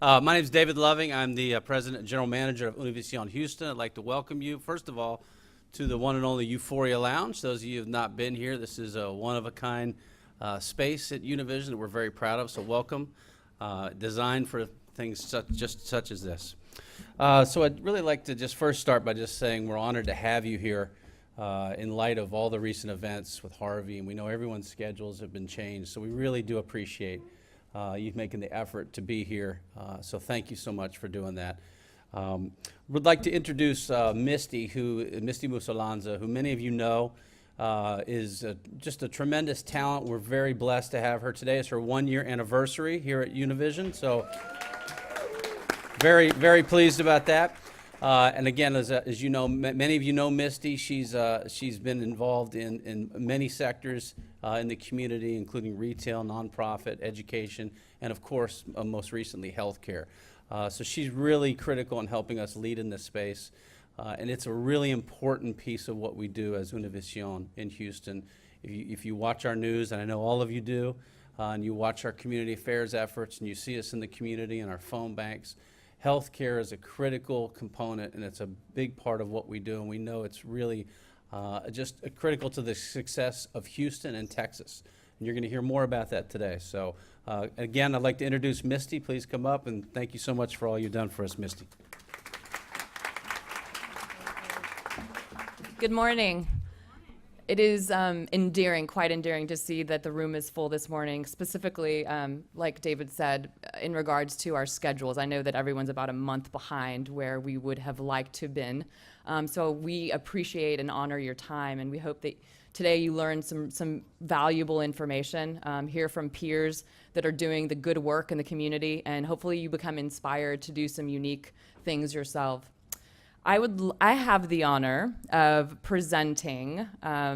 My name is David Loving. I'm the President and General Manager of Univision Houston. I'd like to welcome you, first of all, to the one and only Euphoria Lounge. Those of you who have not been here, this is a one-of-a-kind space at Univision that we're very proud of, so welcome. Designed for things such as this. So I'd really like to just first start by just saying we're honored to have you here in light of all the recent events with Harvey, and we know everyone's schedules have been changed, so we really do appreciate you making the effort to be here. So thank you so much for doing that. Would like to introduce Misty Musalanza, who many of you know is just a tremendous talent. We're very blessed to have her. Today is her 1-year anniversary here at Univision, so very, very pleased about that. And again, as you know, many of you know Misty. She's been involved in many sectors in the community, including retail, nonprofit, education, and of course, most recently, healthcare. So she's really critical in helping us lead in this space. And it's a really important piece of what we do as Univision in Houston. If you watch our news, and I know all of you do, and you watch our community affairs efforts, and you see us in the community and our phone banks, healthcare is a critical component, and it's a big part of what we do, and we know it's really just critical to the success of Houston and Texas. And you're going to hear more about that today. So again, I'd like to introduce Misty. Please come up, and thank you so much for all you've done for us, Misty. Good morning. It is quite endearing to see that the room is full this morning, specifically, like David said, in regards to our schedules. I know that everyone's about a month behind where we would have liked to have been. So we appreciate and honor your time, and we hope that today you learn some valuable information, hear from peers that are doing the good work in the community, and hopefully you become inspired to do some unique things yourself. I have the honor of presenting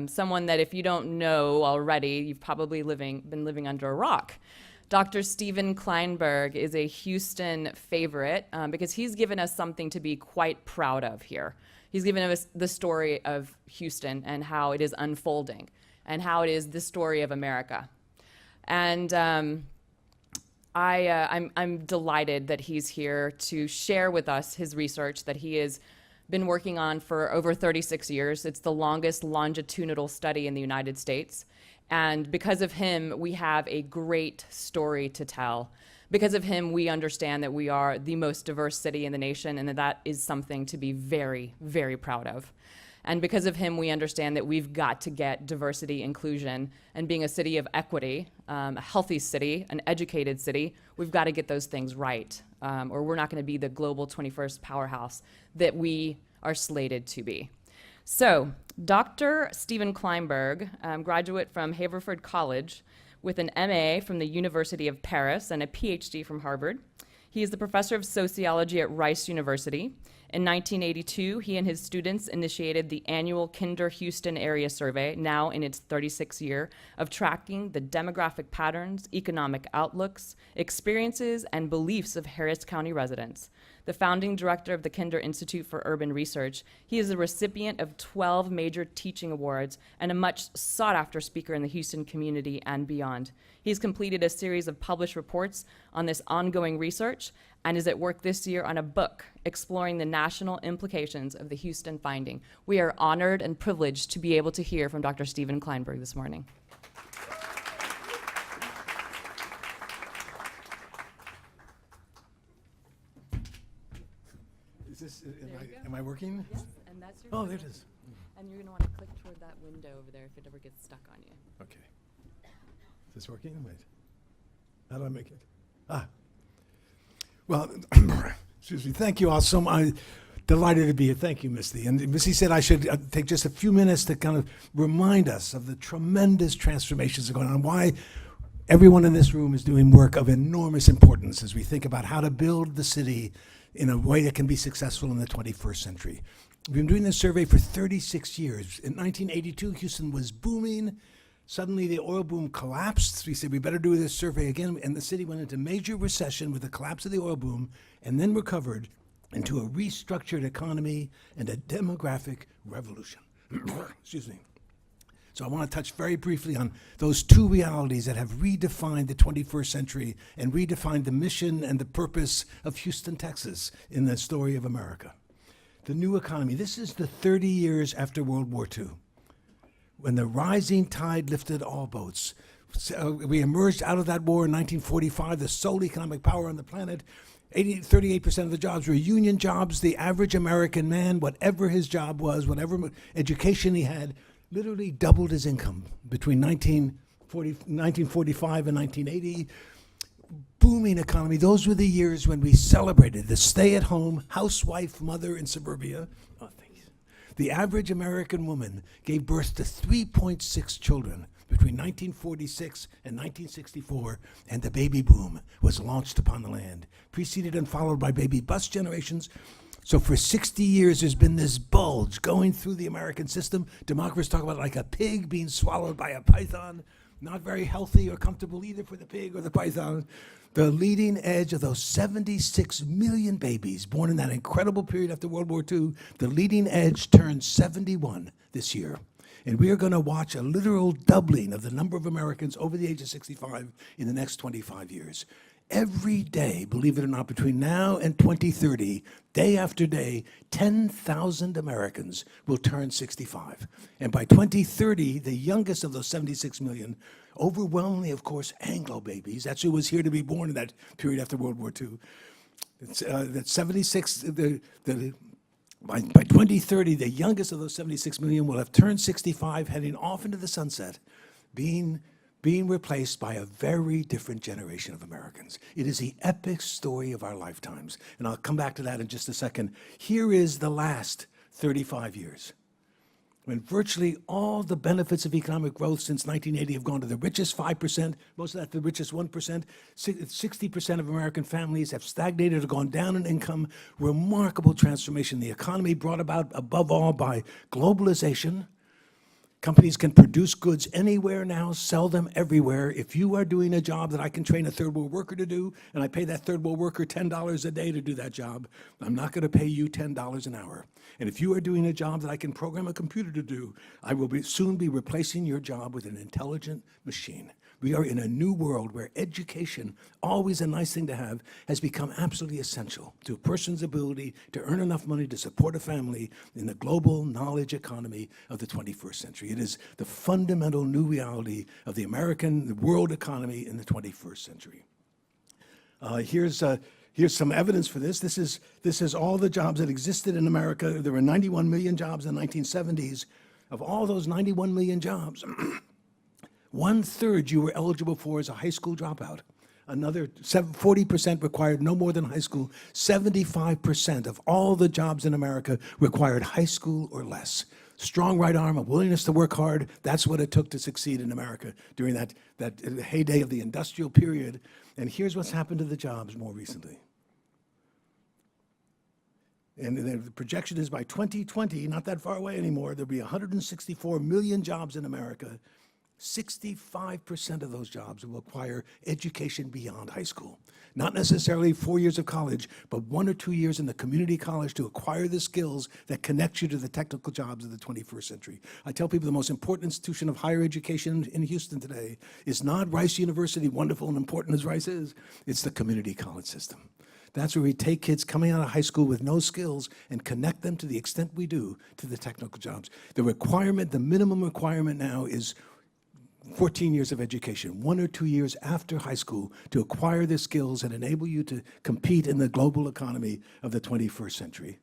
someone that if you don't know already, you've probably been living under a rock. Dr. Stephen Klineberg is a Houston favorite because he's given us something to be quite proud of here. He's given us the story of Houston and how it is unfolding and how it is the story of America. And I'm delighted that he's here to share with us his research that he has been working on for over 36 years. It's the longest longitudinal study in the United States. And because of him, we have a great story to tell. Because of him, we understand that we are the most diverse city in the nation, and that is something to be very, very proud of. And because of him, we understand that we've got to get diversity, inclusion, and being a city of equity, a healthy city, an educated city, we've got to get those things right, or we're not going to be the global 21st powerhouse that we are slated to be. So, Dr. Stephen Klineberg, graduate from Haverford College with an MA from the University of Paris and a PhD from Harvard. He is the professor of sociology at Rice University. In 1982, he and his students initiated the annual Kinder Houston Area Survey, now in its 36th year, of tracking the demographic patterns, economic outlooks, experiences, and beliefs of Harris County residents. The founding director of the Kinder Institute for Urban Research, he is a recipient of 12 major teaching awards and a much sought-after speaker in the Houston community and beyond. He's completed a series of published reports on this ongoing research and is at work this year on a book exploring the national implications of the Houston finding. We are honored and privileged to be able to hear from Dr. Stephen Klineberg this morning. Is this, am I working? Yes, and that's your Oh, there it is. And you're going to want to click toward that window over there if it ever gets stuck on you. Okay. Is this working? Wait. How do I make it? Well, excuse me. Thank you all so much. Delighted to be here. Thank you, Misty. And Misty said I should take just a few minutes to kind of remind us of the tremendous transformations that are going on, why everyone in this room is doing work of enormous importance as we think about how to build the city in a way that can be successful in the 21st century. We've been doing this survey for 36 years. In 1982, Houston was booming. Suddenly, the oil boom collapsed. We said we better do this survey again, and the city went into major recession with the collapse of the oil boom, and then recovered into a restructured economy and a demographic revolution. Excuse me. So I want to touch very briefly on those two realities that have redefined the 21st century and redefined the mission and the purpose of Houston, Texas in the story of America. The new economy. This is the 30 years after World War II, when the rising tide lifted all boats. We emerged out of that war in 1945, the sole economic power on the planet. 38% of the jobs were union jobs. The average American man, whatever his job was, whatever education he had, literally doubled his income between 1945 and 1980. Booming economy. Those were the years when we celebrated the stay-at-home housewife mother in suburbia. Oh, thanks. The average American woman gave birth to 3.6 children between 1946 and 1964, and the baby boom was launched upon the land, preceded and followed by baby bust generations. So for 60 years, there's been this bulge going through the American system. Demographers talk about it like a pig being swallowed by a python. Not very healthy or comfortable either for the pig or the python. The leading edge of those 76 million babies born in that incredible period after World War II, the leading edge turns 71 this year. And we are going to watch a literal doubling of the number of Americans over the age of 65 in the next 25 years. Every day, believe it or not, between now and 2030, day after day, 10,000 Americans will turn 65. And by 2030, the youngest of those 76 million, overwhelmingly, of course, Anglo babies, that's who was here to be born in that period after World War II. That 76, by 2030, the youngest of those 76 million will have turned 65, heading off into the sunset, being replaced by a very different generation of Americans. It is the epic story of our lifetimes, and I'll come back to that in just a second. Here is the last 35 years, when virtually all the benefits of economic growth since 1980 have gone to the richest 5%, most of that the richest 1%. 60% of American families have stagnated or gone down in income. Remarkable transformation. The economy brought about, above all, by globalization. Companies can produce goods anywhere now, sell them everywhere. If you are doing a job that I can train a third world worker to do, and I pay that third world worker $10 a day to do that job, I'm not going to pay you $10 an hour. And if you are doing a job that I can program a computer to do, I will soon be replacing your job with an intelligent machine. We are in a new world where education, always a nice thing to have, has become absolutely essential to a person's ability to earn enough money to support a family in the global knowledge economy of the 21st century. It is the fundamental new reality of the world economy in the 21st century. Here's some evidence for this. This is all the jobs that existed in America. There were 91 million jobs in the 1970s. Of all those 91 million jobs, 1/3 you were eligible for as a high school dropout. Another 40% required no more than high school. 75% of all the jobs in America required high school or less. Strong right arm, a willingness to work hard. That's what it took to succeed in America during that heyday of the industrial period. And here's what's happened to the jobs more recently. And the projection is by 2020, not that far away anymore, there'll be 164 million jobs in America. 65% of those jobs will require education beyond high school. Not necessarily 4 years of college, but 1 or 2 years in the community college to acquire the skills that connect you to the technical jobs of the 21st century. I tell people the most important institution of higher education in Houston today is not Rice University, wonderful and important as Rice is, it's the community college system. That's where we take kids coming out of high school with no skills and connect them to the extent we do to the technical jobs. The minimum requirement now is 14 years of education, 1 or 2 years after high school, to acquire the skills and enable you to compete in the global economy of the 21st century.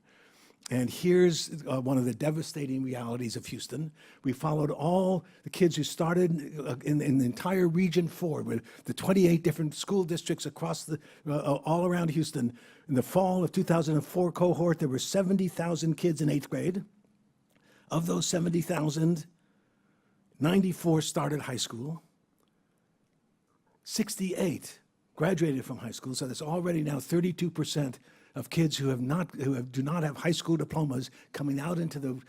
And here's one of the devastating realities of Houston. We followed all the kids who started in the entire Region 4, with the 28 different school districts across all around Houston. In the fall of 2004 cohort, there were 70,000 kids in 8th grade. Of those 70,000, 94 started high school. 68 graduated from high school, so there's already now 32% of kids who do not have high school diplomas coming out into the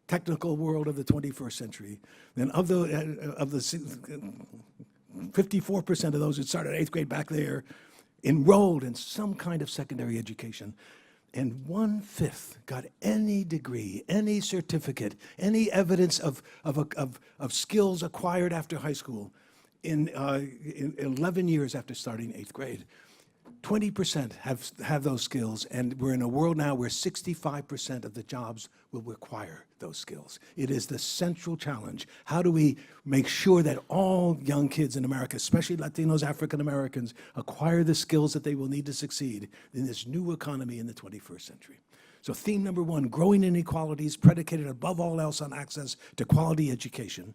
technical world of the 21st century. Then of the 54% of those who started 8th grade back there enrolled in some kind of secondary education. and 1/5 got any degree, any certificate, any evidence of skills acquired after high school in 11 years after starting 8th grade. 20% have those skills, and we're in a world now where 65% of the jobs will require those skills. It is the central challenge. How do we make sure that all young kids in America, especially Latinos, African Americans, acquire the skills that they will need to succeed in this new economy in the 21st century? So theme number one, growing inequalities predicated above all else on access to quality education.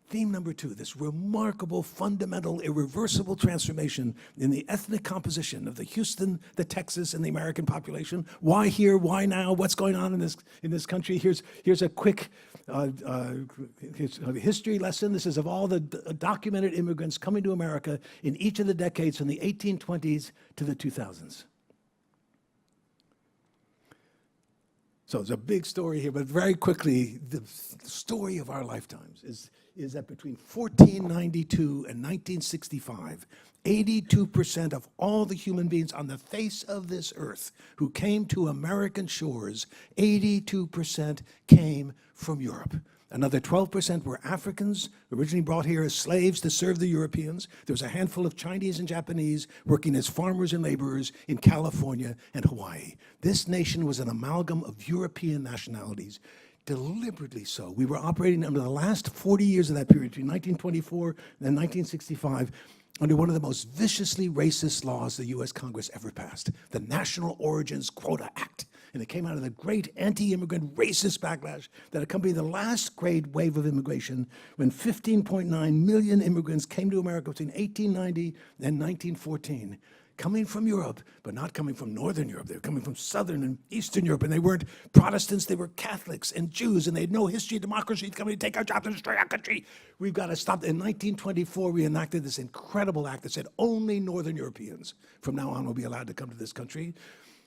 Theme number two, this remarkable, fundamental, irreversible transformation in the ethnic composition of the Houston, the Texas, and the American population. Why here? Why now? What's going on in this country? Here's a quick history lesson. This is of all the documented immigrants coming to America in each of the decades from the 1820s to the 2000s. So it's a big story here, but very quickly, the story of our lifetimes is that between 1492 and 1965, 82% of all the human beings on the face of this earth who came to American shores, 82% came from Europe. Another 12% were Africans, originally brought here as slaves to serve the Europeans. There was a handful of Chinese and Japanese working as farmers and laborers in California and Hawaii. This nation was an amalgam of European nationalities, deliberately so. We were operating under the last 40 years of that period, between 1924 and 1965, under one of the most viciously racist laws the U.S. Congress ever passed, the National Origins Quota Act. And it came out of the great anti-immigrant racist backlash that accompanied the last great wave of immigration when 15.9 million immigrants came to America between 1890 and 1914. Coming from Europe, but not coming from Northern Europe. They were coming from Southern and Eastern Europe, and they weren't Protestants, they were Catholics and Jews, and they had no history of democracy, coming to take our jobs and destroy our country. We've got to stop. In 1924, we enacted this incredible act that said only Northern Europeans from now on will be allowed to come to this country.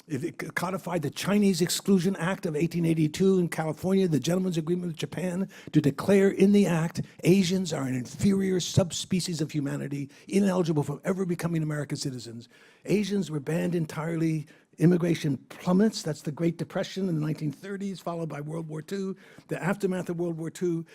It codified the Chinese Exclusion Act of 1882 in California, the Gentleman's Agreement with Japan, to declare in the act Asians are an inferior subspecies of humanity, ineligible from ever becoming American citizens. Asians were banned entirely. Immigration plummets. That's the Great Depression in the 1930s, followed by World War II. The aftermath of World War II,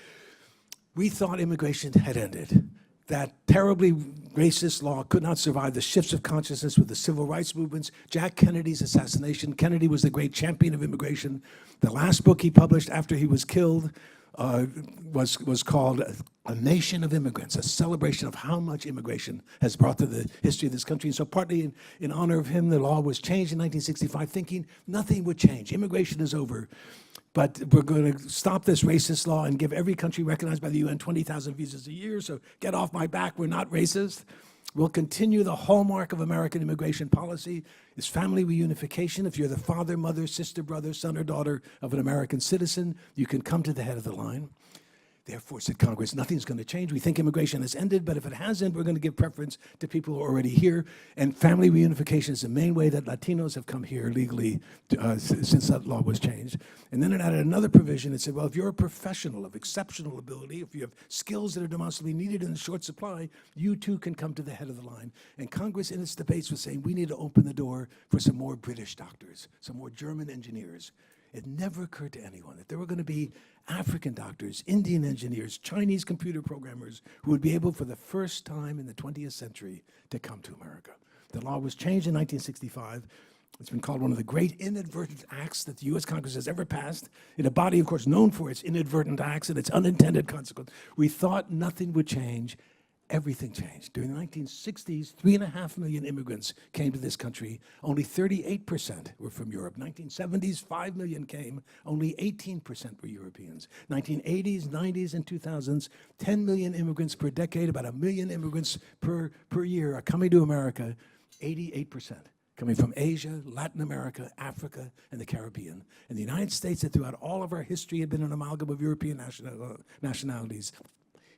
we thought immigration had ended. That terribly racist law could not survive the shifts of consciousness with the civil rights movements, Jack Kennedy's assassination. Kennedy was the great champion of immigration. The last book he published after he was killed was called A Nation of Immigrants, a celebration of how much immigration has brought to the history of this country. And so partly in honor of him, the law was changed in 1965, thinking nothing would change. Immigration is over. But we're going to stop this racist law and give every country recognized by the UN 20,000 visas a year, so get off my back, we're not racist. We'll continue the hallmark of American immigration policy is family reunification. If you're the father, mother, sister, brother, son, or daughter of an American citizen, you can come to the head of the line. Therefore, said Congress, nothing's going to change. We think immigration has ended, but if it hasn't, we're going to give preference to people who are already here. And family reunification is the main way that Latinos have come here legally since that law was changed. And then it added another provision. It said, well, if you're a professional of exceptional ability, if you have skills that are demonstrably needed in short supply, you too can come to the head of the line. And Congress, in its debates, was saying, we need to open the door for some more British doctors, some more German engineers. It never occurred to anyone that there were going to be African doctors, Indian engineers, Chinese computer programmers who would be able for the first time in the 20th century to come to America. The law was changed in 1965. It's been called one of the great inadvertent acts that the U.S. Congress has ever passed, in a body, of course, known for its inadvertent acts and its unintended consequence. We thought nothing would change. Everything changed. During the 1960s, 3.5 million immigrants came to this country. Only 38% were from Europe. 1970s, 5 million came. Only 18% were Europeans. 1980s, 90s, and 2000s, 10 million immigrants per decade, about 1 million immigrants per year are coming to America, 88% coming from Asia, Latin America, Africa, and the Caribbean. And the United States, that throughout all of our history had been an amalgam of European nationalities,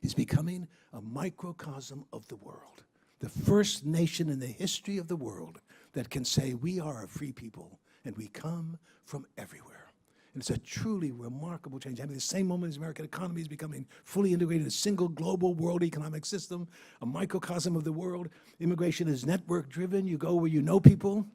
is becoming a microcosm of the world. The first nation in the history of the world that can say we are a free people and we come from everywhere. And it's a truly remarkable change. At the same moment as the American economy is becoming fully integrated, a single global world economic system, a microcosm of the world. Immigration is network driven. You go where you know people.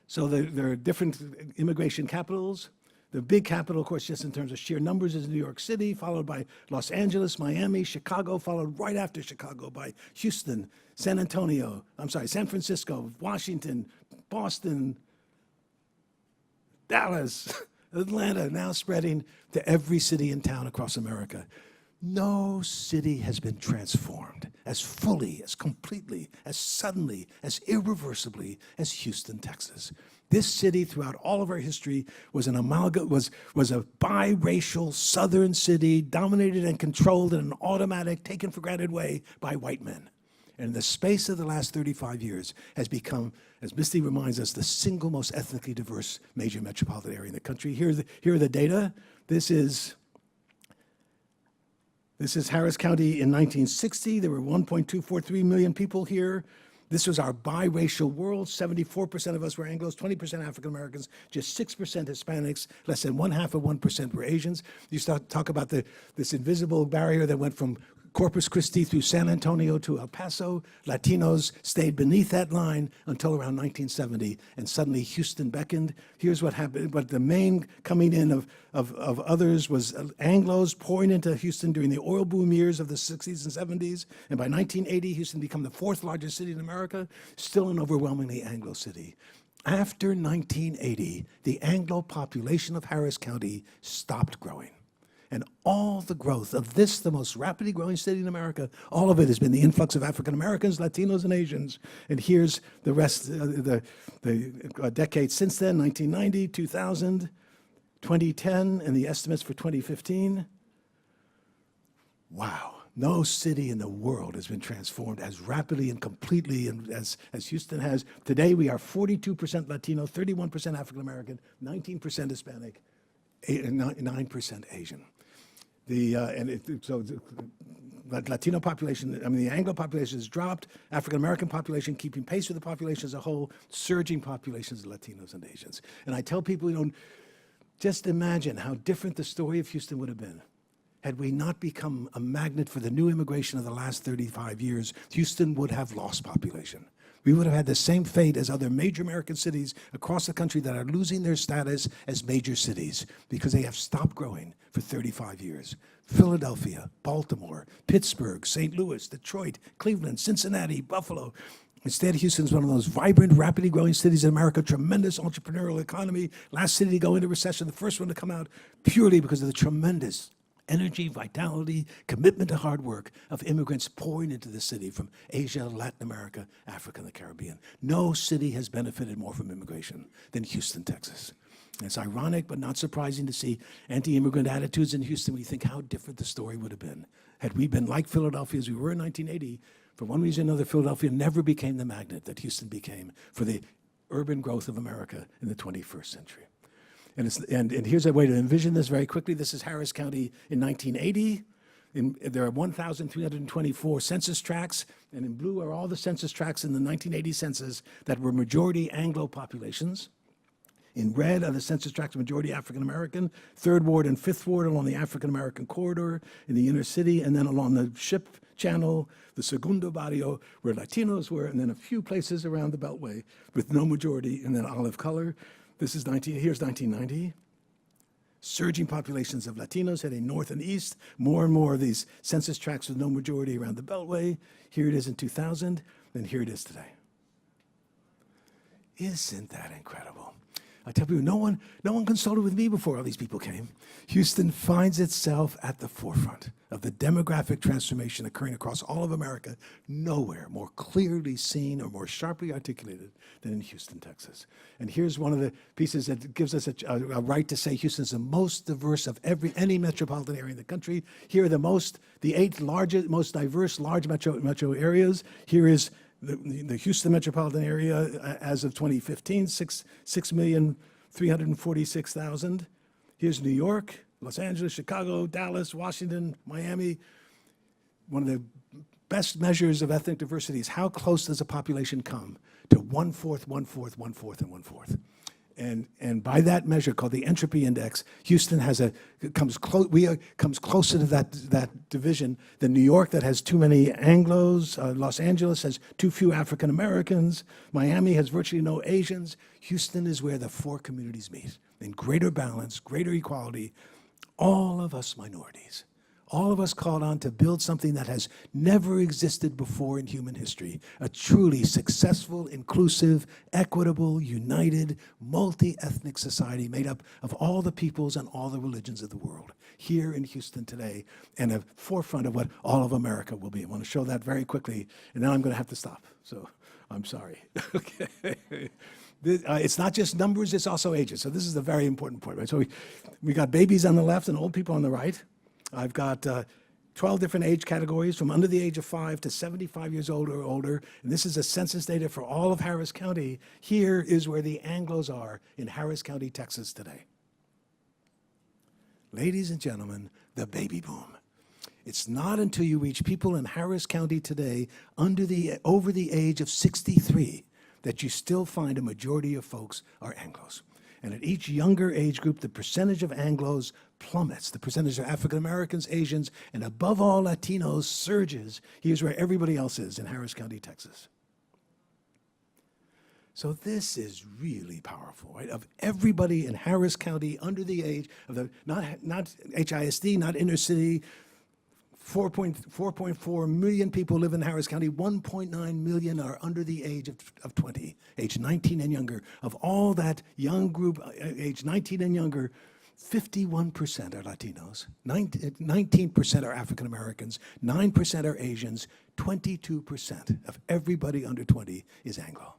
So there are different immigration capitals. The big capital, of course, just in terms of sheer numbers, is New York City, followed by Los Angeles, Miami, Chicago, followed right after Chicago by Houston, San Francisco, Washington, Boston, Dallas, Atlanta, now spreading to every city and town across America. No city has been transformed as fully, as completely, as suddenly, as irreversibly as Houston, Texas. This city, throughout all of our history, was a biracial southern city dominated and controlled in an automatic, taken-for-granted way by white men. And in the space of the last 35 years has become, as Misty reminds us, the single most ethnically diverse major metropolitan area in the country. Here are the data. This is Harris County in 1960. There were 1.243 million people here. This was our biracial world. 74% of us were Anglos, 20% African Americans, just 6% Hispanics, less than 0.5% were Asians. You start to talk about this invisible barrier that went from Corpus Christi through San Antonio to El Paso. Latinos stayed beneath that line until around 1970, and suddenly Houston beckoned. Here's what happened. But the main coming in of others was Anglos pouring into Houston during the oil boom years of the 60s and 70s. And by 1980, Houston became the 4th largest city in America, still an overwhelmingly Anglo city. After 1980, the Anglo population of Harris County stopped growing. And all the growth of this, the most rapidly growing city in America, all of it has been the influx of African Americans, Latinos, and Asians. And here's the rest, the decades since then, 1990, 2000, 2010, and the estimates for 2015. Wow. No city in the world has been transformed as rapidly and completely as Houston has. Today, we are 42% Latino, 31% African American, 19% Hispanic, 9% Asian. So the Latino population, the Anglo population has dropped, African American population keeping pace with the population as a whole, surging populations of Latinos and Asians. And I tell people, just imagine how different the story of Houston would have been had we not become a magnet for the new immigration of the last 35 years. Houston would have lost population. We would have had the same fate as other major American cities across the country that are losing their status as major cities because they have stopped growing for 35 years. Philadelphia, Baltimore, Pittsburgh, St. Louis, Detroit, Cleveland, Cincinnati, Buffalo. Instead, Houston's one of those vibrant, rapidly growing cities in America, tremendous entrepreneurial economy, last city to go into recession, the first one to come out, purely because of the tremendous energy, vitality, commitment to hard work of immigrants pouring into the city from Asia, Latin America, Africa, and the Caribbean. No city has benefited more from immigration than Houston, Texas. And it's ironic but not surprising to see anti-immigrant attitudes in Houston when you think how different the story would have been. Had we been like Philadelphia as we were in 1980, for one reason or another, Philadelphia never became the magnet that Houston became for the urban growth of America in the 21st century. And here's a way to envision this very quickly. This is Harris County in 1980. There are 1,324 census tracts, and in blue are all the census tracts in the 1980 census that were majority Anglo populations. In red are the census tracts majority African American, 3rd Ward and 5th Ward along the African American corridor in the inner city, and then along the ship channel, the Segundo Barrio, where Latinos were, and then a few places around the Beltway with no majority, and then olive color. Here's 1990. Surging populations of Latinos heading north and east, more and more of these census tracts with no majority around the Beltway. Here it is in 2000, and here it is today. Isn't that incredible? I tell people, no one consulted with me before all these people came. Houston finds itself at the forefront of the demographic transformation occurring across all of America, nowhere more clearly seen or more sharply articulated than in Houston, Texas. And here's one of the pieces that gives us a right to say Houston's the most diverse of any metropolitan area in the country. Here are the 8 largest, most diverse large metro areas. Here is the Houston metropolitan area as of 2015, 6,346,000. Here's New York, Los Angeles, Chicago, Dallas, Washington, Miami. One of the best measures of ethnic diversity is how close does a population come to 1/4, 1/4, 1/4, and 1/4. And by that measure, called the entropy index, Houston comes closer to that division than New York, that has too many Anglos. Los Angeles has too few African Americans. Miami has virtually no Asians. Houston is where the four communities meet in greater balance, greater equality. All of us minorities, all of us called on to build something that has never existed before in human history, a truly successful, inclusive, equitable, united, multi-ethnic society made up of all the peoples and all the religions of the world, here in Houston today, and a forefront of what all of America will be. I want to show that very quickly, and now I'm going to have to stop, so I'm sorry. Okay. It's not just numbers, it's also ages. So this is a very important point, right? So we got babies on the left and old people on the right. I've got 12 different age categories from under the age of 5 to 75 years old or older. And this is a census data for all of Harris County. Here is where the Anglos are in Harris County, Texas today. Ladies and gentlemen, the baby boom. It's not until you reach people in Harris County today over the age of 63 that you still find a majority of folks are Anglos. And at each younger age group, the percentage of Anglos plummets. The percentage of African Americans, Asians, and above all Latinos surges. Here's where everybody else is in Harris County, Texas. So this is really powerful, right? Of everybody in Harris County under the age of not HISD, not inner city, 4.4 million people live in Harris County. 1.9 million are under the age of 20, age 19 and younger. Of all that young group, age 19 and younger, 51% are Latinos, 19% are African Americans, 9% are Asians, 22% of everybody under 20 is Anglo.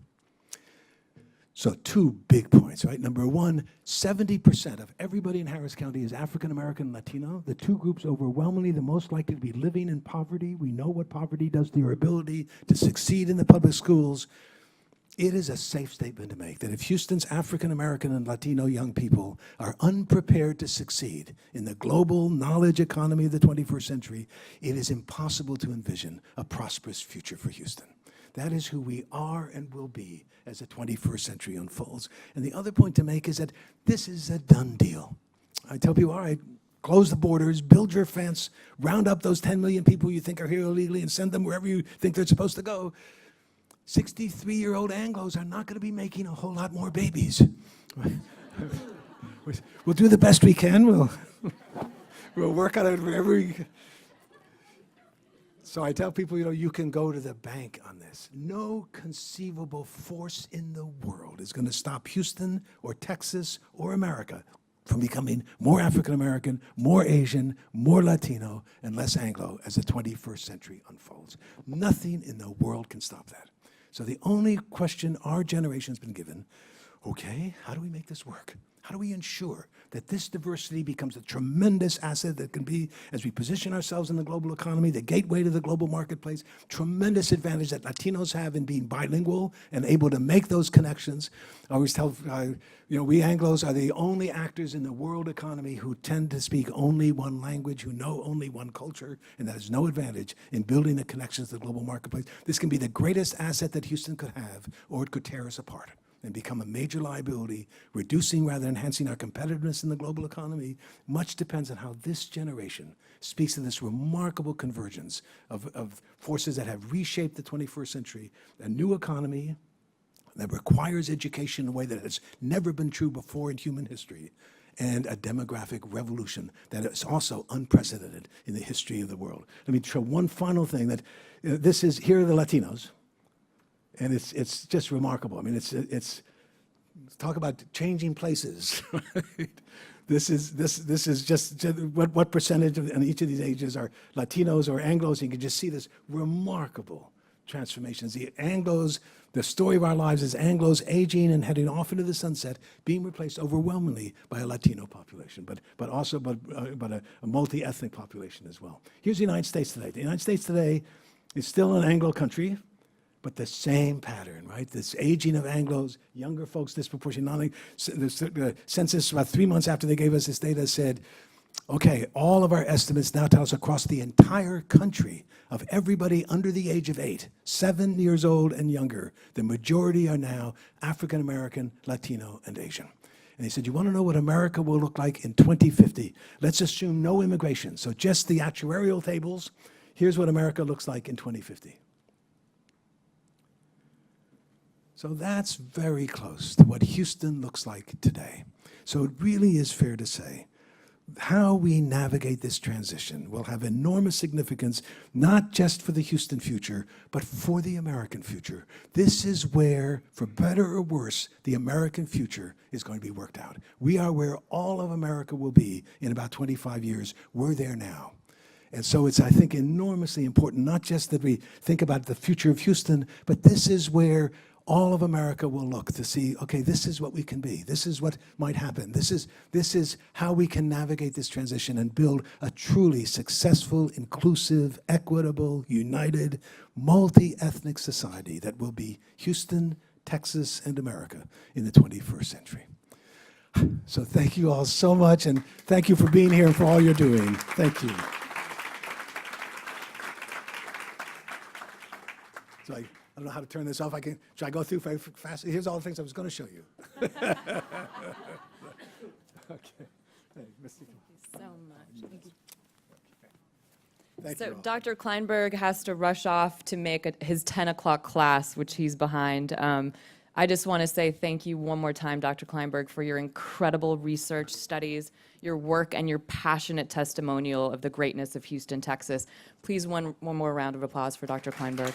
So two big points, right? Number one, 70% of everybody in Harris County is African American and Latino. The two groups overwhelmingly the most likely to be living in poverty. We know what poverty does to your ability to succeed in the public schools. It is a safe statement to make that if Houston's African American and Latino young people are unprepared to succeed in the global knowledge economy of the 21st century, it is impossible to envision a prosperous future for Houston. That is who we are and will be as the 21st century unfolds. And the other point to make is that this is a done deal. I tell people, all right, close the borders, build your fence, round up those 10 million people you think are here illegally and send them wherever you think they're supposed to go. 63-year-old Anglos are not going to be making a whole lot more babies. We'll do the best we can. We'll work on it wherever we can. So I tell people, you can go to the bank on this. No conceivable force in the world is going to stop Houston or Texas or America from becoming more African American, more Asian, more Latino, and less Anglo as the 21st century unfolds. Nothing in the world can stop that. So the only question our generation's been given, okay, how do we make this work? How do we ensure that this diversity becomes a tremendous asset that can be, as we position ourselves in the global economy, the gateway to the global marketplace, tremendous advantage that Latinos have in being bilingual and able to make those connections. I always tell, we Anglos are the only actors in the world economy who tend to speak only one language, who know only one culture, and that is no advantage in building the connections to the global marketplace. This can be the greatest asset that Houston could have, or it could tear us apart and become a major liability, reducing rather than enhancing our competitiveness in the global economy. Much depends on how this generation speaks to this remarkable convergence of forces that have reshaped the 21st century, a new economy that requires education in a way that has never been true before in human history, and a demographic revolution that is also unprecedented in the history of the world. Let me show one final thing that here are the Latinos. And it's just remarkable. I mean, it's talk about changing places. Right? This is just what percentage in each of these ages are Latinos or Anglos. You can just see this remarkable transformations. The Anglos, the story of our lives is Anglos aging and heading off into the sunset, being replaced overwhelmingly by a Latino population, but also a multi-ethnic population as well. Here's the United States today. The United States today is still an Anglo country, but the same pattern, right? This aging of Anglos, younger folks disproportionately. The census, about 3 months after they gave us this data, said Okay, all of our estimates now tell us across the entire country of everybody under the age of 8, 7 years old and younger, the majority are now African American, Latino, and Asian. And he said, you want to know what America will look like in 2050? Let's assume no immigration, so just the actuarial tables. Here's what America looks like in 2050. So that's very close to what Houston looks like today. So it really is fair to say how we navigate this transition will have enormous significance, not just for the Houston future, but for the American future. This is where, for better or worse, the American future is going to be worked out. We are where all of America will be in about 25 years. We're there now. And so it's, I think, enormously important, not just that we think about the future of Houston, but this is where all of America will look to see, okay, this is what we can be. This is what might happen. This is how we can navigate this transition and build a truly successful, inclusive, equitable, united, multi-ethnic society that will be Houston, Texas, and America in the 21st century. So thank you all so much, and thank you for being here and for all you're doing. Thank you. So I don't know how to turn this off. Should I go through very fast? Here's all the things I was going to show you. Okay. Hey, Misty. Thank you so much. Thank you. Thank So you all. Dr. Klineberg has to rush off to make his 10 o'clock class, which he's behind. I just want to say thank you one more time, Dr. Klineberg, for your incredible research studies, your work, and your passionate testimonial of the greatness of Houston, Texas. Please, one more round of applause for Dr. Klineberg.